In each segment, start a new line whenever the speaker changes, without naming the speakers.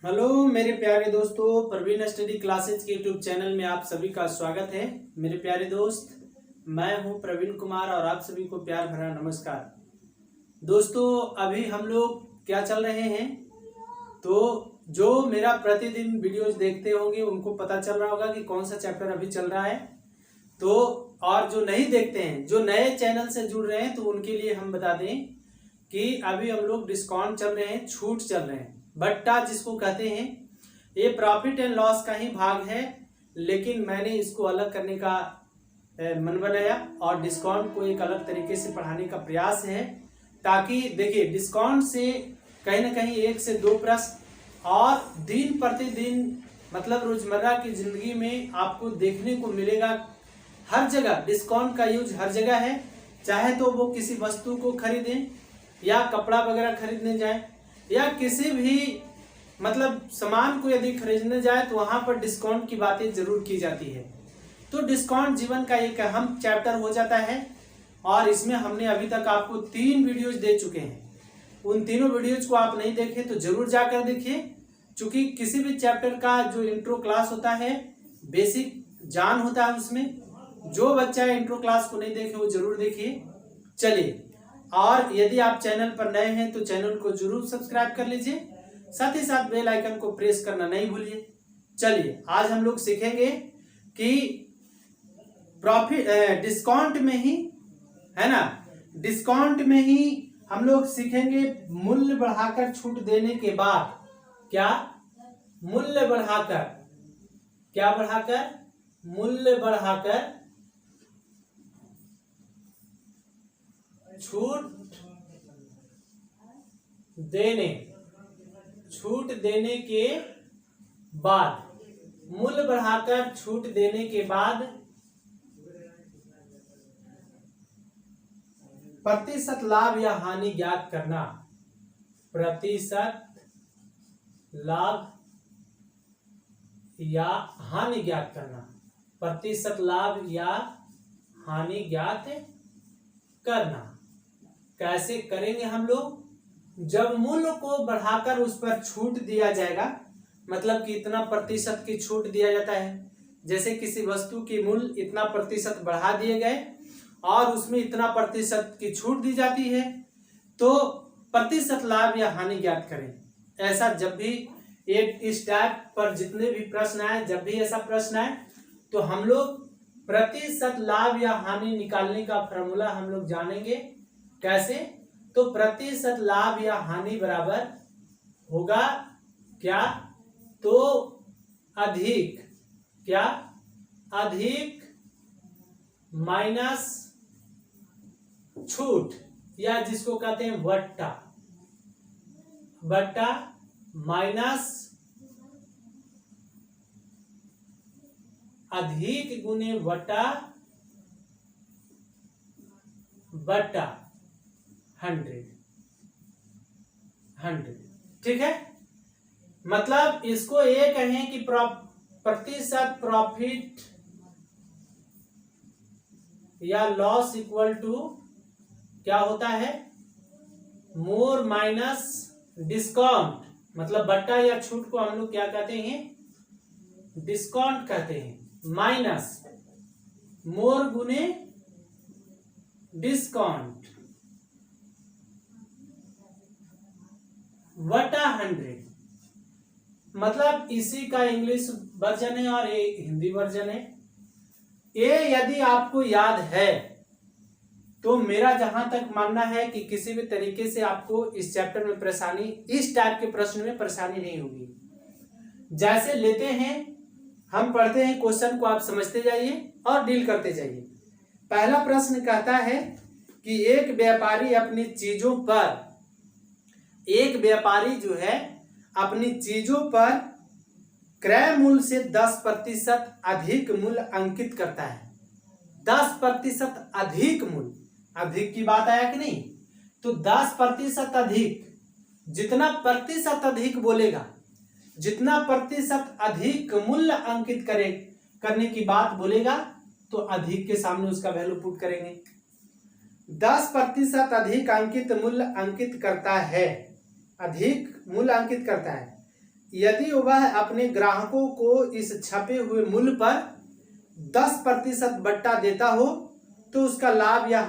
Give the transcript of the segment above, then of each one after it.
Hello मेरे प्यारे दोस्तों, प्रवीण स्टडी क्लासेज के यूट्यूब चैनल में आप सभी का स्वागत है। मेरे प्यारे दोस्त, मैं हूं प्रवीण कुमार और आप सभी को प्यार भरा नमस्कार। दोस्तों, अभी हम लोग क्या चल रहे हैं, तो जो मेरा प्रतिदिन वीडियोज देखते होंगे उनको पता चल रहा होगा कि कौन सा चैप्टर अभी चल रहा है। तो और जो नहीं देखते हैं, जो नए चैनल से जुड़ रहे हैं, तो उनके लिए हम बता दें कि अभी हम लोग डिस्काउंट चल रहे हैं, छूट चल रहे हैं। बट्टा जिसको कहते हैं, ये प्रॉफिट एंड लॉस का ही भाग है, लेकिन मैंने इसको अलग करने का मन बनाया और डिस्काउंट को एक अलग तरीके से पढ़ाने का प्रयास है, ताकि देखिए डिस्काउंट से कहीं ना कहीं 1 से 2 प्रश्न और दिन प्रतिदिन मतलब रोजमर्रा की जिंदगी में आपको देखने को मिलेगा। हर जगह डिस्काउंट का यूज हर जगह है, चाहे तो वो किसी वस्तु को खरीदें या कपड़ा वगैरह खरीदने जाए या किसी भी मतलब सामान को यदि खरीदने जाए तो वहां पर डिस्काउंट की बातें जरूर की जाती है। तो डिस्काउंट जीवन का एक अहम चैप्टर हो जाता है और इसमें हमने अभी तक आपको 3 वीडियोज दे चुके हैं। उन तीनों वीडियोज को आप नहीं देखे तो जरूर जाकर देखिए, क्योंकि किसी भी चैप्टर का जो इंट्रो क्लास होता है, बेसिक जान होता है उसमें। जो बच्चा इंट्रो क्लास को नहीं देखे वो जरूर देखिए। चलिए, और यदि आप चैनल पर नए हैं तो चैनल को जरूर सब्सक्राइब कर लीजिए, साथ ही साथ बेल आइकन को प्रेस करना नहीं भूलिए। चलिए, आज हम लोग सीखेंगे कि प्रॉफिट डिस्काउंट में ही है ना, डिस्काउंट में ही हम लोग सीखेंगे मूल्य बढ़ाकर छूट देने के बाद क्या, मूल्य बढ़ाकर, क्या बढ़ाकर, मूल्य बढ़ाकर छूट देने के बाद, मूल्य बढ़ाकर छूट देने के बाद प्रतिशत लाभ या हानि ज्ञात करना। प्रतिशत लाभ या हानि ज्ञात करना, प्रतिशत लाभ या हानि ज्ञात करना। कैसे करेंगे हम लोग? जब मूल्य को बढ़ाकर उस पर छूट दिया जाएगा, मतलब कि इतना प्रतिशत की छूट दिया जाता है। जैसे किसी वस्तु की मूल्य इतना प्रतिशत बढ़ा दिए गए और उसमें इतना प्रतिशत की छूट दी जाती है, तो प्रतिशत लाभ या हानि ज्ञात करें। ऐसा जब भी एक इस टाइप पर जितने भी प्रश्न आए, जब भी ऐसा प्रश्न आए तो हम लोग प्रतिशत लाभ या हानि निकालने का फॉर्मूला हम लोग जानेंगे। कैसे? तो प्रतिशत लाभ या हानि बराबर होगा क्या, तो अधिक, क्या, अधिक माइनस छूट, या जिसको कहते हैं बट्टा, बट्टा माइनस अधिक गुने बट्टा 100। ठीक है, मतलब इसको ये कहें कि प्रतिशत प्रॉफिट या लॉस इक्वल टू क्या होता है, मोर माइनस डिस्काउंट। मतलब बट्टा या छूट को हम लोग क्या कहते हैं, डिस्काउंट कहते हैं, माइनस मोर गुने डिस्काउंट बटा 100। मतलब इसी का इंग्लिश वर्जन है और ये हिंदी वर्जन है। ये यदि आपको याद है तो मेरा जहां तक मानना है कि किसी भी तरीके से आपको इस चैप्टर में परेशानी, इस टाइप के प्रश्न में परेशानी नहीं होगी। जैसे लेते हैं, हम पढ़ते हैं क्वेश्चन को, आप समझते जाइए और डील करते जाइए। पहला प्रश्न कहता है कि एक व्यापारी अपनी चीजों पर, एक व्यापारी जो है अपनी चीजों पर क्रय मूल्य से 10% अधिक मूल्य अंकित करता है। 10% अधिक मूल्य, अधिक की बात आया कि नहीं, तो 10% अधिक, जितना प्रतिशत अधिक बोलेगा, जितना प्रतिशत अधिक मूल्य अंकित करने की बात बोलेगा, तो अधिक के सामने उसका वैल्यू पुट करेंगे। 10% अधिक अंकित मूल्य अंकित करता है, अधिक मूल्य अंकित करता है। यदि वह अपने ग्राहकों को इस छपे हुए मूल्य पर 10% बट्टा देता हो तो उसका लाभ या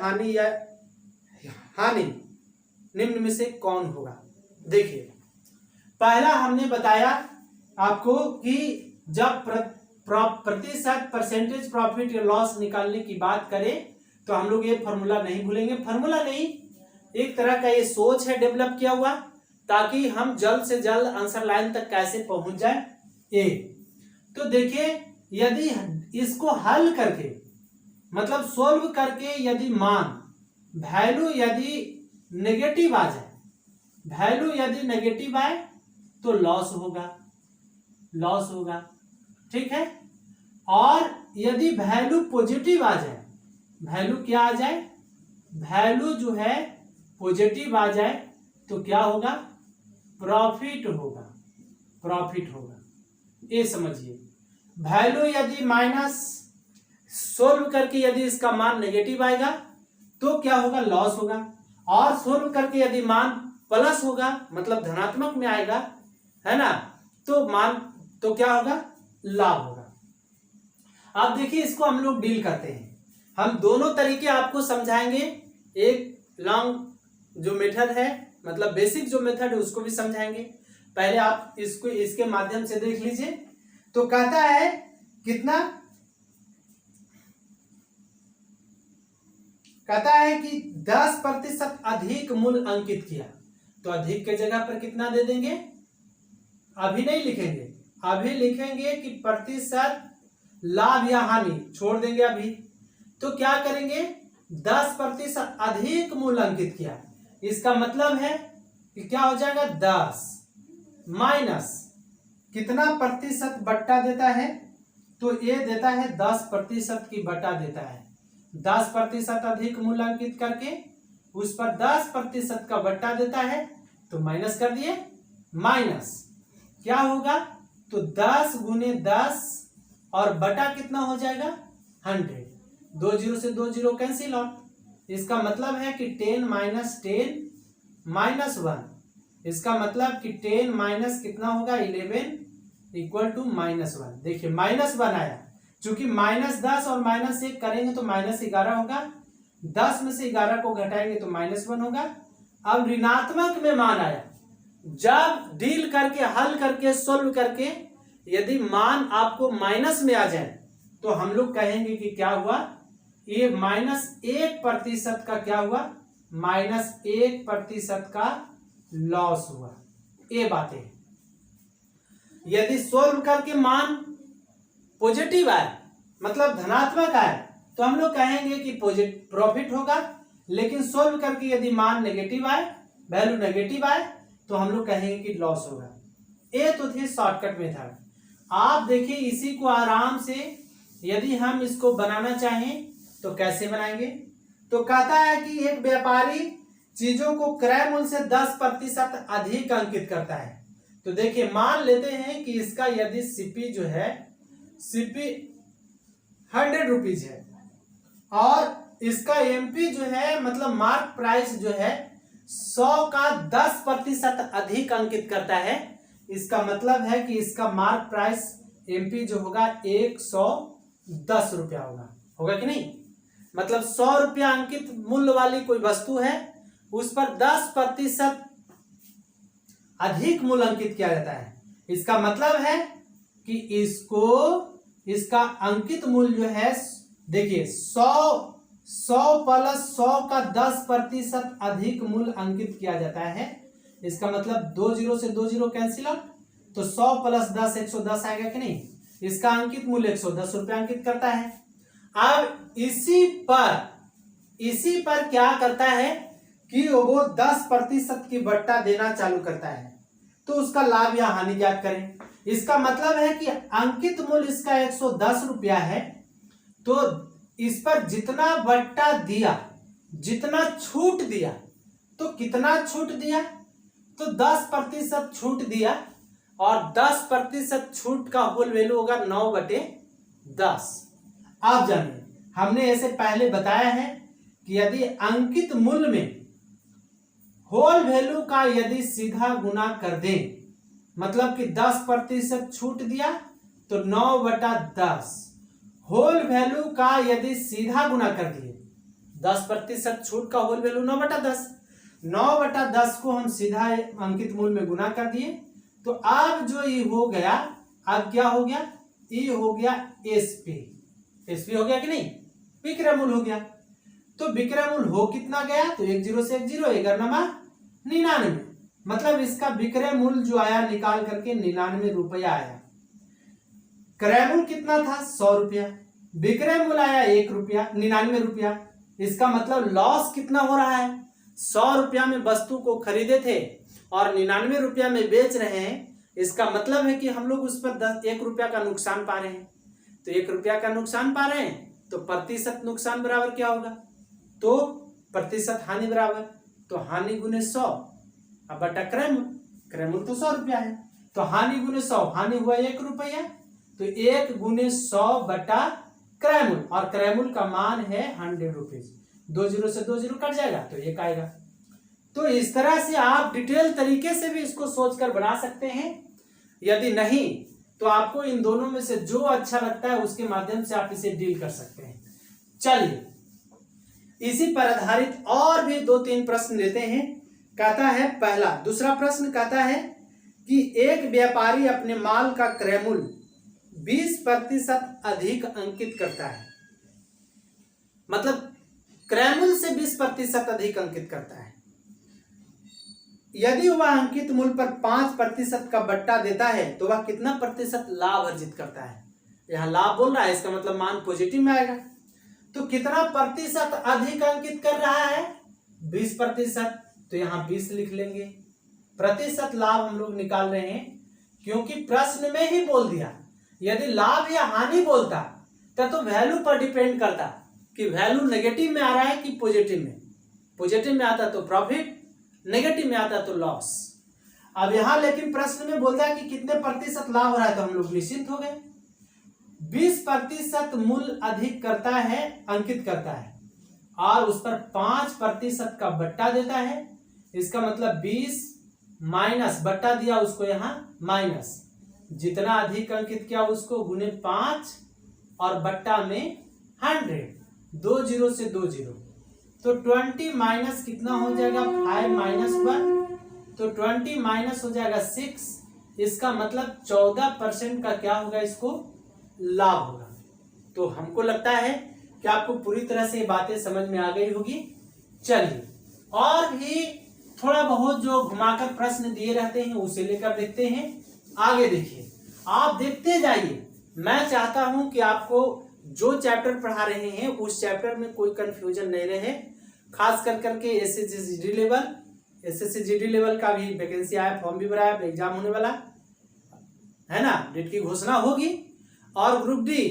हानि निम्न में से कौन होगा। देखिए, पहला हमने बताया आपको कि जब प्रतिशत परसेंटेज प्रॉफिट या लॉस निकालने की बात करें तो हम लोग ये फॉर्मूला नहीं भूलेंगे। फॉर्मूला नहीं, एक तरह का ये सोच है डेवलप किया हुआ, ताकि हम जल्द से जल्द आंसर लाइन तक कैसे पहुंच जाए। ए तो देखिए, यदि इसको हल करके मतलब सोल्व करके यदि मान वैल्यू यदि नेगेटिव आ जाए, वैल्यू यदि नेगेटिव आए तो लॉस होगा, ठीक है। और यदि वैल्यू पॉजिटिव आ जाए, वैल्यू क्या आ जाए, वैल्यू जो है पॉजिटिव आ जाए तो क्या होगा, प्रॉफिट होगा। ये समझिए, वैल्यू यदि माइनस सोल्व करके यदि इसका मान नेगेटिव आएगा तो क्या होगा, लॉस होगा। और सोल्व करके यदि मान प्लस होगा मतलब धनात्मक में आएगा, है ना, तो क्या होगा, लाभ होगा। अब देखिए, इसको हम लोग डील करते हैं। हम दोनों तरीके आपको समझाएंगे। एक लॉन्ग जो मेथड है मतलब बेसिक जो मेथड है उसको भी समझाएंगे। पहले आप इसको इसके माध्यम से देख लीजिए। तो कहता है कितना, कहता है कि 10% अधिक मूल्य अंकित किया, तो अधिक के जगह पर कितना दे देंगे, अभी नहीं लिखेंगे, अभी लिखेंगे कि प्रतिशत लाभ या हानि छोड़ देंगे अभी। तो क्या करेंगे, 10% अधिक मूल्य अंकित किया, इसका मतलब है कि क्या हो जाएगा, 10 माइनस कितना प्रतिशत बट्टा देता है, तो ये देता है 10% की बट्टा देता है। 10% अधिक मूल्य अंकित करके उस पर 10% का बट्टा देता है, तो माइनस कर दिए, माइनस क्या होगा, तो 10 गुने 10 और बटा कितना हो जाएगा, 100। 2 0 से 2 0 कैंसिल आउट। इसका मतलब है कि 10 माइनस 10 माइनस 1, इसका मतलब कि 10 माइनस कितना होगा, 11 इक्वल टू -1। देखिए -1 आया, चूंकि -10 और -1 करेंगे तो -11 होगा, 10 में से 11 को घटाएंगे तो -1 होगा। अब ऋणात्मक में मान आया, जब डील करके हल करके सोल्व करके यदि मान आपको माइनस में आ जाए तो हम लोग कहेंगे कि क्या हुआ, ये -1% का क्या हुआ, -1% का लॉस हुआ। ये बातें यदि सोल्व करके मान पॉजिटिव आए मतलब धनात्मक आए तो हम लोग कहेंगे कि प्रॉफिट होगा, लेकिन सोल्व करके यदि मान नेगेटिव आए, वैल्यू नेगेटिव आए, तो हम लोग कहेंगे कि लॉस होगा। ये तो थी शॉर्टकट मेथड। आप देखिए, इसी को आराम से यदि हम इसको बनाना चाहें तो कैसे बनाएंगे। तो कहता है कि एक व्यापारी चीजों को क्रय मूल्य से 10% अधिक अंकित करता है। तो देखिए, मान लेते हैं कि इसका यदि सीपी जो है, सीपी 100 रुपीज है और इसका एमपी जो है मतलब मार्क प्राइस जो है 100 का 10% अधिक अंकित करता है। इसका मतलब है कि इसका मार्क प्राइस एमपी जो होगा 110 रुपया होगा कि नहीं। मतलब 100 रुपया अंकित मूल्य वाली कोई वस्तु है, उस पर 10% अधिक मूल्य अंकित किया जाता है। इसका मतलब है कि इसका अंकित मूल्य जो है, देखिए 100 प्लस 100 का 10% अधिक मूल्य अंकित किया जाता है। इसका मतलब 2 0 से 2 0 कैंसिल आउट, तो 100 प्लस 10 110 आएगा कि नहीं। इसका अंकित मूल्य 110 रुपया अंकित करता है। अब इसी पर क्या करता है कि वो 10% की बट्टा देना चालू करता है, तो उसका लाभ या हानि ज्ञात करें। इसका मतलब है कि अंकित मूल्य इसका 110 रुपया है, तो इस पर जितना बट्टा दिया, जितना छूट दिया, तो कितना छूट दिया, तो 10% छूट दिया, और 10% छूट का होल वैल्यू होगा 9/10। आप जानिए, हमने ऐसे पहले बताया है कि यदि अंकित मूल्य में होल वैल्यू का यदि सीधा गुना कर दें मतलब कि 10% छूट दिया तो 9/10 होल वैल्यू का यदि सीधा गुना कर दिए 10% छूट का होल वैल्यू 9/10 9/10 को हम सीधा अंकित मूल में गुना कर दिए तो अब जो ये हो गया अब क्या हो गया ये हो गया एसपी हो गया कि नहीं विक्रय मूल हो गया। तो विक्रय मूल हो कितना गया तो 10 से 10 11 99 मतलब इसका विक्रय मूल जो आया निकाल करके 99 रुपया आया। क्रय मूल कितना था 100 रुपया विक्रय मूल आया 1 रुपया 99 रुपया इसका मतलब लॉस कितना हो रहा है 100 रुपया में वस्तु को खरीदे थे और 99 रुपया में बेच रहे हैं इसका मतलब है कि हम लोग उस पर 1 रुपया का नुकसान पा रहे हैं। तो 1 रुपया का नुकसान पा रहे हैं तो प्रतिशत नुकसान बराबर क्या होगा तो प्रतिशत हानि बराबर तो हानि गुने 100 अब बटा क्रय मूल तो 100 रुपया है तो हानि गुने 100 हानि हुआ 1 रुपया तो 1 गुने 100 बटा क्रय मूल और क्रय मूल का मान है 100 रुपीज 2 0 से 2 0 कट जाएगा तो 1 आएगा। तो इस तरह से आप डिटेल तरीके से भी इसको सोचकर बना सकते हैं। यदि नहीं तो आपको इन दोनों में से जो अच्छा लगता है उसके माध्यम से आप इसे डील कर सकते हैं। चलिए इसी पर आधारित और भी 2-3 प्रश्न लेते हैं। कहता है पहला दूसरा प्रश्न कहता है कि एक व्यापारी अपने माल का क्रय मूल्य 20% अधिक अंकित करता है मतलब क्रय मूल्य से 20% अधिक अंकित करता है। यदि वह अंकित मूल्य पर 5% का बट्टा देता है तो वह कितना प्रतिशत लाभ अर्जित करता है। यहां लाभ बोल रहा है इसका मतलब मान पॉजिटिव में आएगा। तो कितना प्रतिशत अधिक अंकित कर रहा है 20% तो यहां 20 लिख लेंगे। प्रतिशत लाभ हम लोग निकाल रहे हैं क्योंकि प्रश्न में ही बोल दिया। यदि लाभ या हानि बोलता तो वैल्यू पर डिपेंड करता कि वैल्यू नेगेटिव में आ रहा है कि पॉजिटिव में। पॉजिटिव में आता तो प्रॉफिट नेगेटिव में आता तो लॉस। अब यहां लेकिन प्रश्न में बोलता है कि कितने प्रतिशत लाभ हो रहा है तो हम लोग निश्चिंत हो गए। 20% मूल्य अधिक करता है अंकित करता है और उस पर 5% का बट्टा देता है। इसका मतलब 20 माइनस बट्टा दिया उसको यहां माइनस जितना अधिक अंकित किया उसको गुने 5 और बट्टा में 100 2 0 से 2 0 तो 20 माइनस कितना हो जाएगा 5 माइनस 1 तो 20 माइनस हो जाएगा 6। इसका मतलब 14% का क्या होगा इसको लाभ होगा। तो हमको लगता है कि आपको पूरी तरह से बातें समझ में आ गई होगी। चलिए और भी थोड़ा बहुत जो घुमाकर प्रश्न दिए रहते हैं उसे लेकर देखते हैं। आगे देखिए आप देखते जाइए। मैं चाहता हूं कि आपको जो चैप्टर पढ़ा रहे हैं उस चैप्टर में कोई कंफ्यूजन नहीं रहे। खास कर करके एसएससी जीडी लेवल का भी वैकेंसी आया फॉर्म भी भराया एग्जाम होने वाला है ना। डेट की घोषणा होगी और ग्रुप डी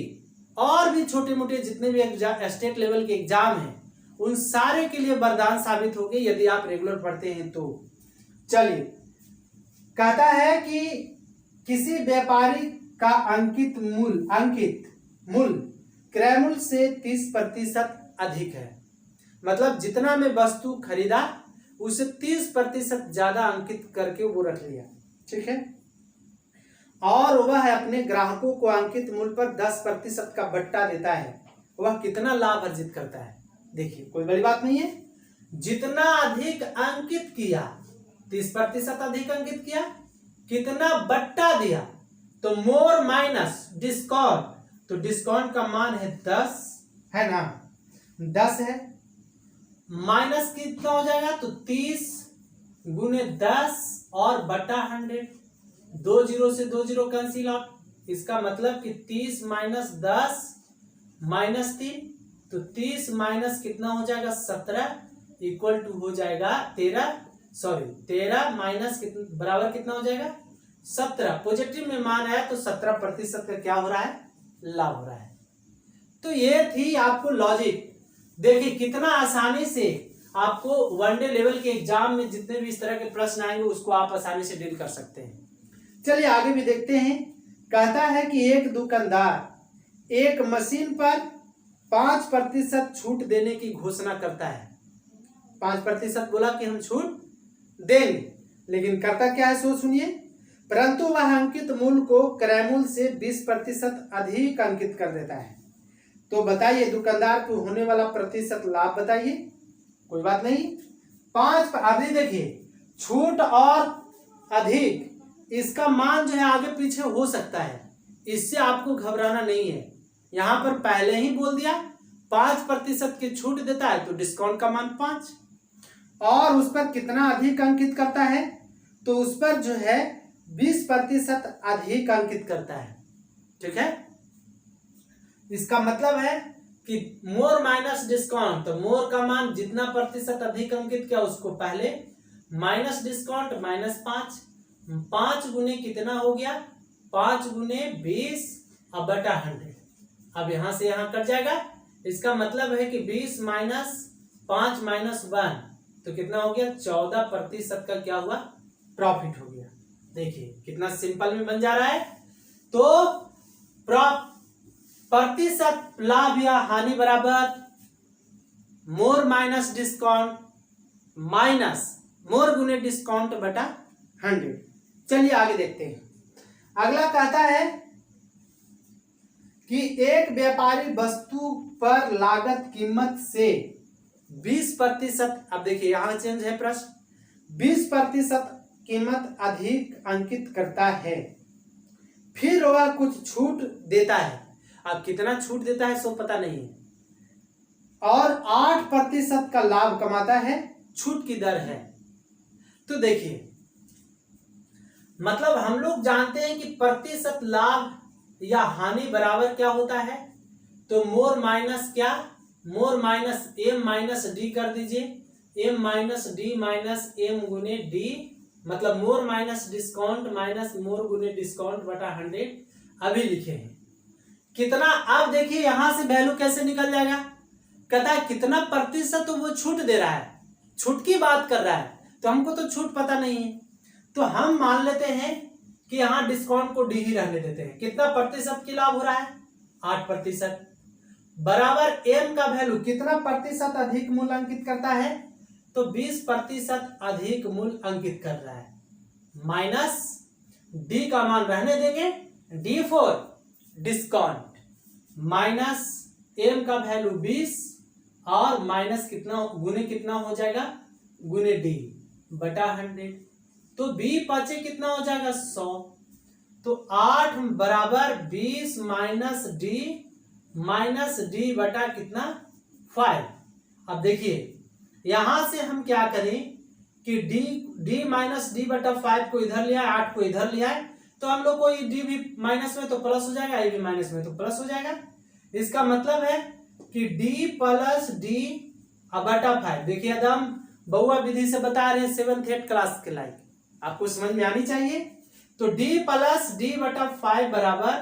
और भी छोटे मोटे जितने भी स्टेट लेवल के एग्जाम हैं उन सारे के लिए वरदान साबित होगी यदि आप रेगुलर पढ़ते हैं तो। चलिए कहता है कि किसी व्यापारी का अंकित मूल्य क्रय मूल्य से 30% अधिक है मतलब जितना में वस्तु खरीदा उसे 30% ज्यादा अंकित करके वो रख लिया। ठीक है और वह अपने ग्राहकों को अंकित मूल्य पर 10% का बट्टा देता है। वह कितना लाभ अर्जित करता है। देखिए कोई बड़ी बात नहीं है। जितना अधिक अंकित किया 30% अधिक अंकित किया कितना बट्टा दिया तो मोर माइनस डिस्काउंट तो डिस्काउंट का मान है 10 है ना 10 है माइनस कितना हो जाएगा तो 30 गुने 10 और बटा 100 2 0 से 2 0 कैंसिल आउट। इसका मतलब कि 30 माइनस 10 माइनस 3 तो 30 माइनस कितना हो जाएगा 17 इक्वल टू हो जाएगा 13 माइनस बराबर कितना हो जाएगा 17। पॉजिटिव में मान आया तो 17% का क्या हो रहा है लाभ हो रहा है। तो ये थी आपको लॉजिक। देखिए कितना आसानी से आपको वनडे लेवल के एग्जाम में जितने भी इस तरह के प्रश्न आएंगे उसको आप आसानी से डील कर सकते हैं। चलिए आगे भी देखते हैं। कहता है कि एक दुकानदार एक मशीन पर 5% छूट देने की घोषणा करता है। 5% बोला कि हम छूट देंगे लेकिन करता क्या है सो सुनिए। परंतु वह अंकित मूल्य को क्रय मूल्य से 20% अधिक अंकित कर देता है। तो बताइए दुकानदार को होने वाला प्रतिशत लाभ बताइए। कोई बात नहीं, 5 अभी देखिए छूट और अधिक इसका मान जो है आगे पीछे हो सकता है, इससे आपको घबराना नहीं है। यहां पर पहले ही बोल दिया 5% की छूट देता है तो डिस्काउंट का मान 5, और उस पर कितना अधिक अंकित करता है तो उस पर जो है 20% अधिक अंकित करता है। ठीक है, इसका मतलब है कि मोर माइनस डिस्काउंट, तो मोर का मान जितना प्रतिशत अधिक अंकित किया उसको पहले माइनस डिस्काउंट -5, 5 गुने कितना हो गया 5 गुने 20 अब बटा 100। अब यहां से यहां कट जाएगा, इसका मतलब है कि 20 - 5 - 1 तो कितना हो गया 14% का क्या हुआ प्रॉफिट हो गया। देखिए कितना सिंपल में बन जा रहा है। तो प्रतिशत लाभ या हानि बराबर मोर माइनस डिस्काउंट माइनस मोर गुने डिस्काउंट बटा 100। चलिए आगे देखते हैं। अगला कहता है कि एक व्यापारी वस्तु पर लागत कीमत से 20%, अब देखिए यहां चेंज है प्रश्न, 20% कीमत अधिक अंकित करता है, फिर वह कुछ छूट देता है। अब कितना छूट देता है सो पता नहीं है, और 8% का लाभ कमाता है, छूट की दर है। तो देखिए मतलब हम लोग जानते हैं कि प्रतिशत लाभ या हानि बराबर क्या होता है, तो मोर माइनस क्या, more minus M minus D कर दीजिए, M minus D minus M गुने डी, मतलब more minus discount minus more गुने डिस्काउंट बटा 100 अभी लिखे हैं। कितना, आप देखिए यहां से वैल्यू कैसे निकल जाएगा, कहता है कितना प्रतिशत तो वो छूट दे रहा है, छूट की बात कर रहा है, तो हमको तो छूट पता नहीं है, तो हम मान लेते हैं कि यहां डिस्काउंट को डी ही रहने देते हैं। कितना प्रतिशत की लाभ हो रहा है 8%, बराबर एम का वैल्यू कितना प्रतिशत अधिक मूल्य अंकित करता है, तो 20% अधिक मूल्य अंकित कर रहा है, माइनस डी का मान रहने देंगे, D for discount, minus M का वैल्यू 20 और माइनस कितना गुने कितना हो जाएगा गुने डी बटा 100, तो बी पाचे कितना हो जाएगा 100, तो 8 बराबर 20 माइनस डी बटा कितना 5। अब देखिए यहां से हम क्या करें कि डी माइनस डी बटा 5 को इधर लिया है, 8 को इधर लिया है, तो हम लोग को ये डी भी माइनस में तो प्लस हो जाएगा, ये भी माइनस में तो प्लस हो जाएगा। इसका मतलब है कि डी प्लस डी बटा 5। देखिए एकदम बहुआ विधि से बता रहे हैं 7th 8th क्लास के लायक, आपको समझ में आनी चाहिए। तो d प्लस डी बटा 5 बराबर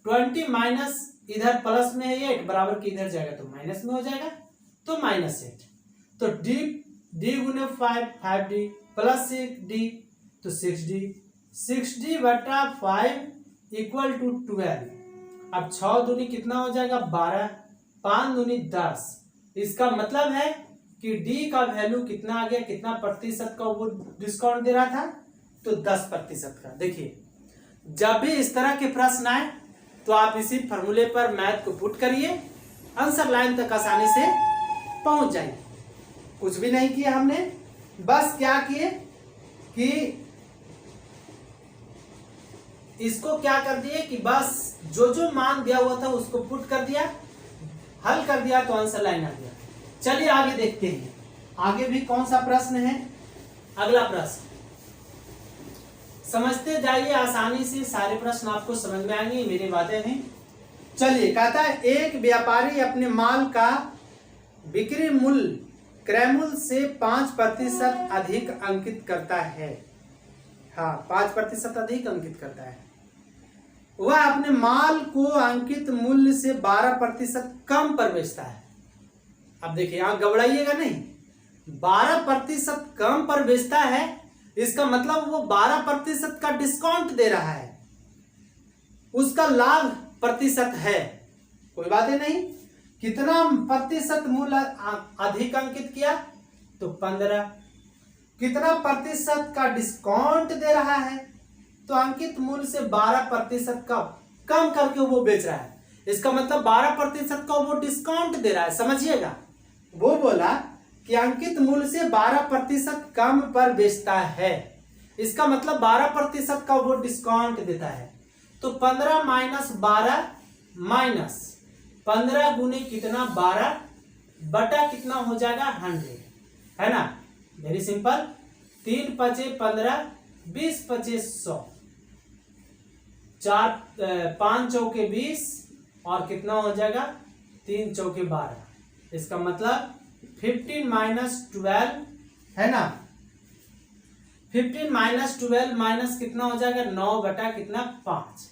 20 माइनस इधर प्लस में है 8 बराबर की इधर जाएगा तो माइनस में हो जाएगा, तो -8, तो d गुने 5d प्लस 6d तो 6d बटा 5 इक्वल टू 12। अब 6 दूनी कितना हो जाएगा 12, 5 दूनी 10। इसका मतलब है कि d का वैल्यू कितना आ गया, कितना प्रतिशत का वो डिस्काउंट दे रहा था, तो 10% का। देखिए जब भी इस तरह के प्रश्न आए तो आप इसी फॉर्मूले पर मैथ को पुट करिए, आंसर लाइन तक आसानी से पहुंच जाएंगे। कुछ भी नहीं किया हमने, बस क्या किए कि इसको क्या कर दिए कि बस जो जो मान दिया हुआ था उसको पुट कर दिया, हल कर दिया तो आंसर लाइन आ गया। चलिए आगे देखते हैं, आगे भी कौन सा प्रश्न है। अगला प्रश्न समझते जाइए, आसानी से सारे प्रश्न आपको समझ में आएंगे, मेरी बातें हैं। चलिए कहता है एक व्यापारी अपने माल का बिक्री मूल्य क्रय मूल्य से 5% अधिक अंकित करता है। हाँ 5% अधिक अंकित करता है। वह अपने माल को अंकित मूल्य से 12% कम पर बेचता है। अब देखिए यहां घबराइएगा नहीं, 12% कम पर बेचता है, इसका मतलब वो 12% का डिस्काउंट दे रहा है, उसका लाभ प्रतिशत है, कोई बात नहीं। कितना प्रतिशत मूल्य अधिक अंकित किया, तो 15। कितना प्रतिशत का डिस्काउंट दे रहा है, तो अंकित मूल्य से 12% का कम करके वो बेच रहा है। इसका मतलब 12% का वो डिस्काउंट दे रहा है, समझिएगा। वो बोला कि अंकित मूल्य से 12% कम पर बेचता है, इसका मतलब 12% का वो डिस्काउंट देता है। तो 15 माइनस 12 माइनस 15 गुने कितना 12 बटा कितना हो जाएगा 100, है ना। Very simple. 3 पचे 15, 20 पचे 100, 5 चौके 20 और कितना हो जाएगा 3 चौके 12। इसका मतलब 15 माइनस 12, है ना। 15 माइनस 12 माइनस कितना हो जाएगा 9 बटा कितना 5।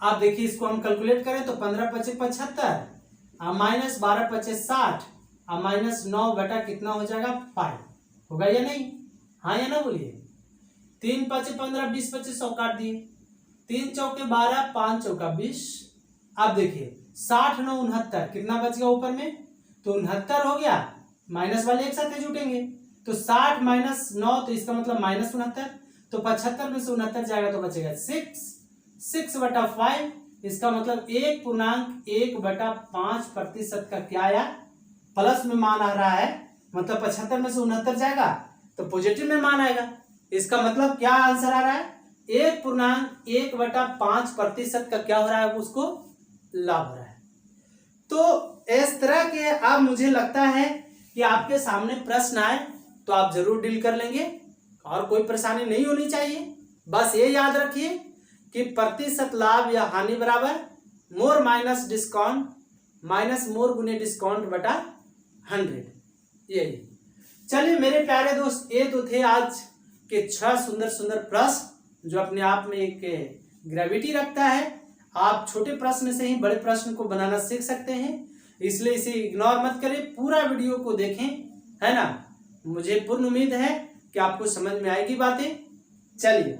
अब देखिए इसको हम कैलकुलेट करें तो 15 पचे 75 माइनस 12 पचे 60 माइनस 9 बटा कितना हो जाएगा 5। होगा या नहीं, हाँ या ना बोलिए। 3 पचे 15, 20 पचे 100 काट दिए, 3 चौके 12, 5 चौका 20। अब देखिए 60 9 69, कितना बच गया ऊपर में, तो 69 हो गया। माइनस वाले एक साथ जुटेंगे तो 60 माइनस 9, तो इसका मतलब माइनस 69। तो 75 में से 69 जाएगा तो बचेगा 6 बटा 5। इसका मतलब 1.1/5% का क्या आया, प्लस में मान आ रहा है। मतलब 75 में से 69 जाएगा तो पॉजिटिव में मान आएगा। इसका मतलब क्या आंसर आ रहा है, 1.1/5% का क्या हो रहा है, उसको लाभ हो रहा है। तो इस तरह के अब मुझे लगता है कि आपके सामने प्रश्न आए तो आप जरूर डील कर लेंगे और कोई परेशानी नहीं होनी चाहिए। बस ये याद रखिए कि प्रतिशत लाभ या हानि बराबर मोर माइनस डिस्काउंट माइनस मोर गुने डिस्काउंट बटा 100। यही। चलिए मेरे प्यारे दोस्त, ये तो थे आज के 6 सुंदर सुंदर प्रश्न जो अपने आप में एक ग्रेविटी रखता है। आप छोटे प्रश्न से ही बड़े प्रश्न को बनाना सीख सकते हैं, इसलिए इसे इग्नोर मत करें, पूरा वीडियो को देखें, है ना। मुझे पूर्ण उम्मीद है कि आपको समझ में आएगी बातें। चलिए,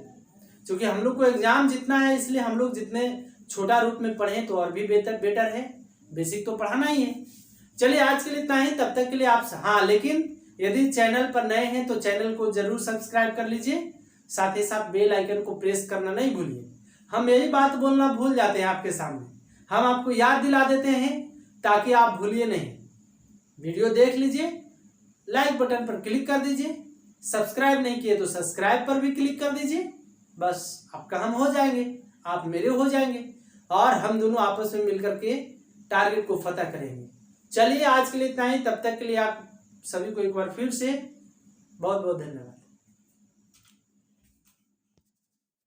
क्योंकि हम लोग को एग्जाम जितना है इसलिए हम लोग जितने छोटा रूप में पढ़ें तो और भी बेटर है। बेसिक तो पढ़ाना ही है। चलिए आज के लिए इतना ही, तब तक के लिए आप हाँ, लेकिन यदि चैनल पर नए हैं तो चैनल को जरूर सब्सक्राइब कर लीजिए, साथ ही साथ बेल आइकन को प्रेस करना नहीं भूलिए। हम यही बात बोलना भूल जाते हैं आपके सामने, हम आपको याद दिला देते हैं ताकि आप भूलिए नहीं। वीडियो देख लीजिए, लाइक बटन पर क्लिक कर दीजिए, सब्सक्राइब नहीं किए तो सब्सक्राइब पर भी क्लिक कर दीजिए। बस आपका हम हो जाएंगे, आप मेरे हो जाएंगे और हम दोनों आपस में मिलकर के टारगेट को फतह करेंगे। चलिए आज के लिए इतना ही, तब तक के लिए आप सभी को एक बार फिर से बहुत बहुत धन्यवाद।